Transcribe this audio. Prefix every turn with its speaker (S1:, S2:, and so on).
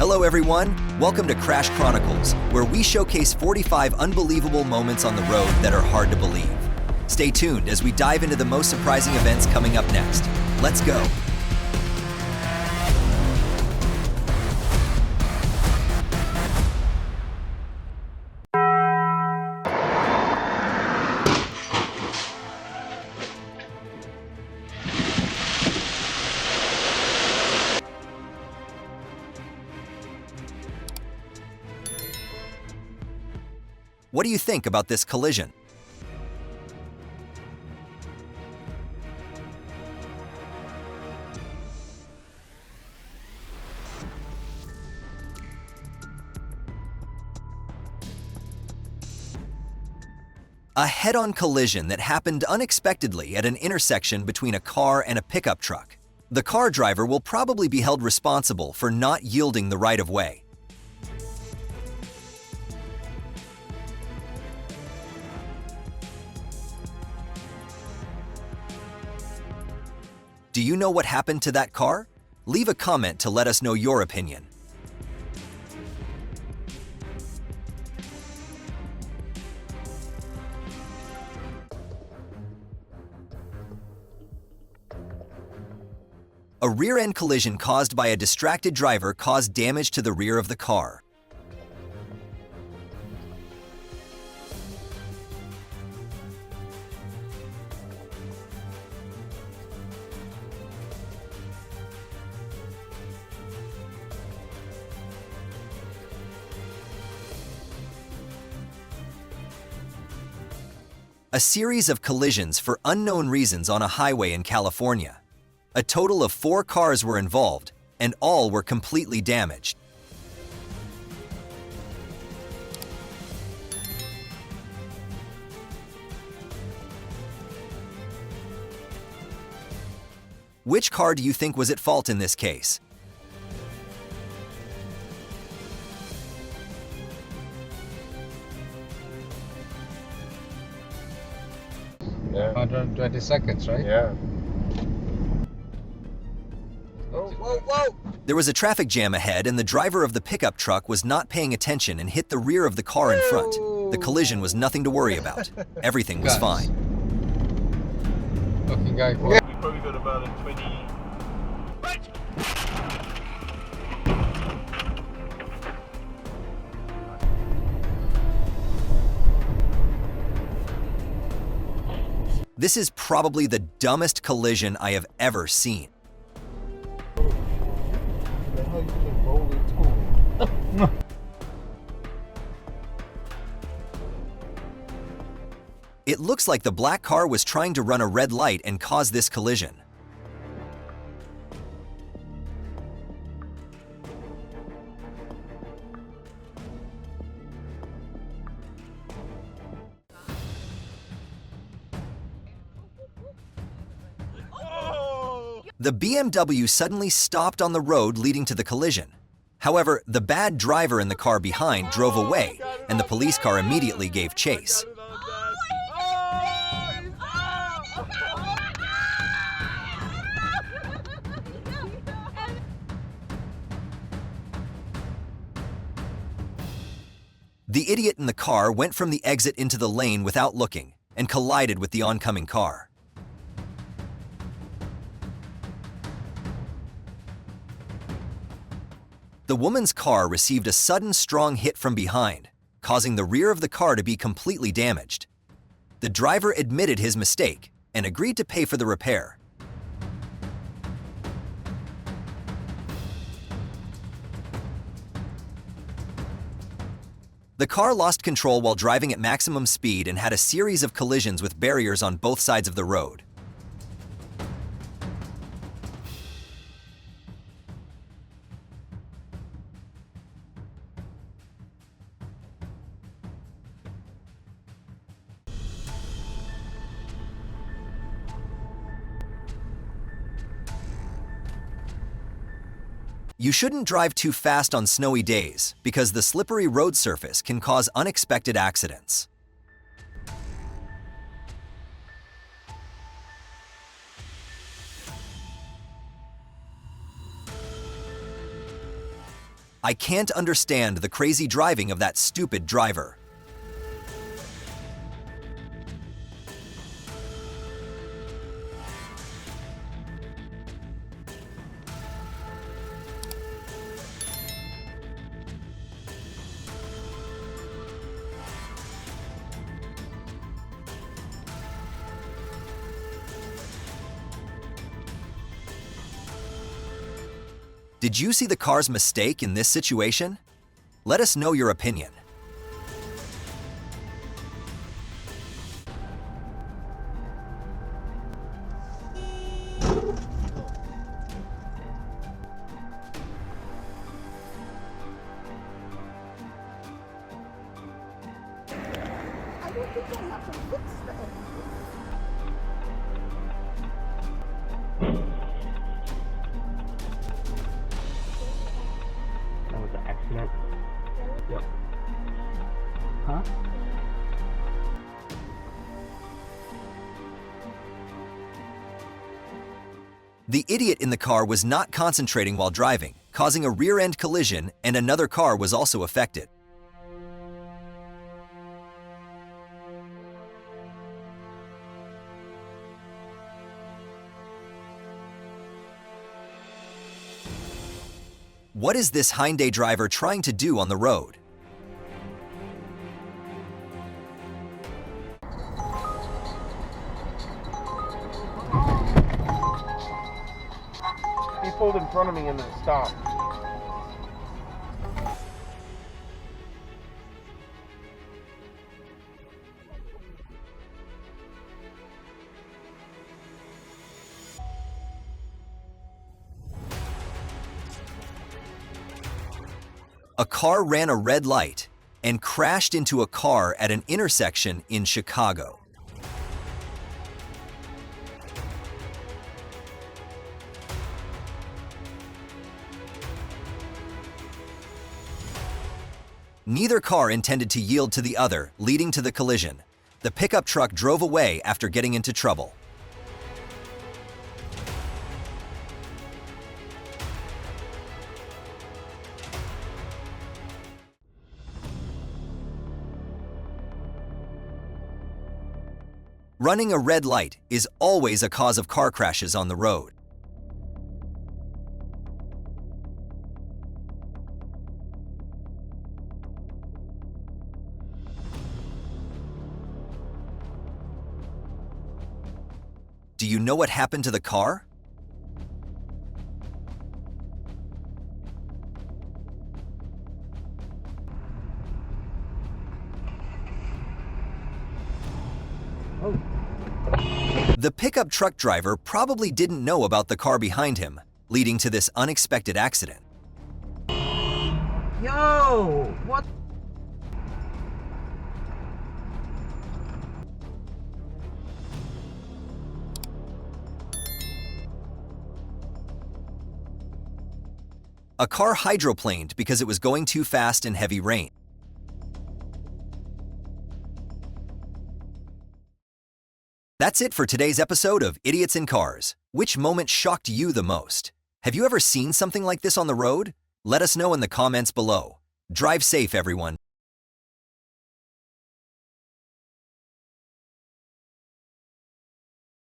S1: Hello everyone, welcome to Crash Chronicles, where we showcase 45 unbelievable moments on the road that are hard to believe. Stay tuned as we dive into the most surprising events coming up next. Let's go. What do you think about this collision? A head-on collision that happened unexpectedly at an intersection between a car and a pickup truck. The car driver will probably be held responsible for not yielding the right-of-way. Do you know what happened to that car? Leave a comment to let us know your opinion. A rear-end collision caused by a distracted driver caused damage to the rear of the car. A series of collisions for unknown reasons on a highway in California. A total of 4 cars were involved, and all were completely damaged. Which car do you think was at fault in this case?
S2: Yeah.
S3: 120 seconds, right?
S2: Yeah.
S3: Whoa!
S1: There was a traffic jam ahead, and the driver of the pickup truck was not paying attention and hit the rear of the car in front. The collision was nothing to worry about. Everything was fine.
S3: Fucking guy.
S2: We probably got about a 20.
S1: This is probably the dumbest collision I have ever seen. It looks like the black car was trying to run a red light and cause this collision. The BMW suddenly stopped on the road leading to the collision. However, the bad driver in the car behind drove away, and the police car immediately gave chase. The idiot in the car went from the exit into the lane without looking and collided with the oncoming car. The woman's car received a sudden strong hit from behind, causing the rear of the car to be completely damaged. The driver admitted his mistake and agreed to pay for the repair. The car lost control while driving at maximum speed and had a series of collisions with barriers on both sides of the road. You shouldn't drive too fast on snowy days because the slippery road surface can cause unexpected accidents. I can't understand the crazy driving of that stupid driver. Did you see the car's mistake in this situation? Let us know your opinion.
S4: I don't think I have to fix that.
S5: That was an accident. Yep. Huh?
S1: The idiot in the car was not concentrating while driving, causing a rear-end collision, and another car was also affected. What is this Hyundai driver trying to do on the road?
S2: He pulled in front of me and then stopped.
S1: A car ran a red light and crashed into a car at an intersection in Chicago. Neither car intended to yield to the other, leading to the collision. The pickup truck drove away after getting into trouble. Running a red light is always a cause of car crashes on the road. Do you know what happened to the car? The pickup truck driver probably didn't know about the car behind him, leading to this unexpected accident.
S3: Yo! What?
S1: A car hydroplaned because it was going too fast in heavy rain. That's it for today's episode of Idiots in Cars. Which moment shocked you the most? Have you ever seen something like this on the road? Let us know in the comments below. Drive safe, everyone.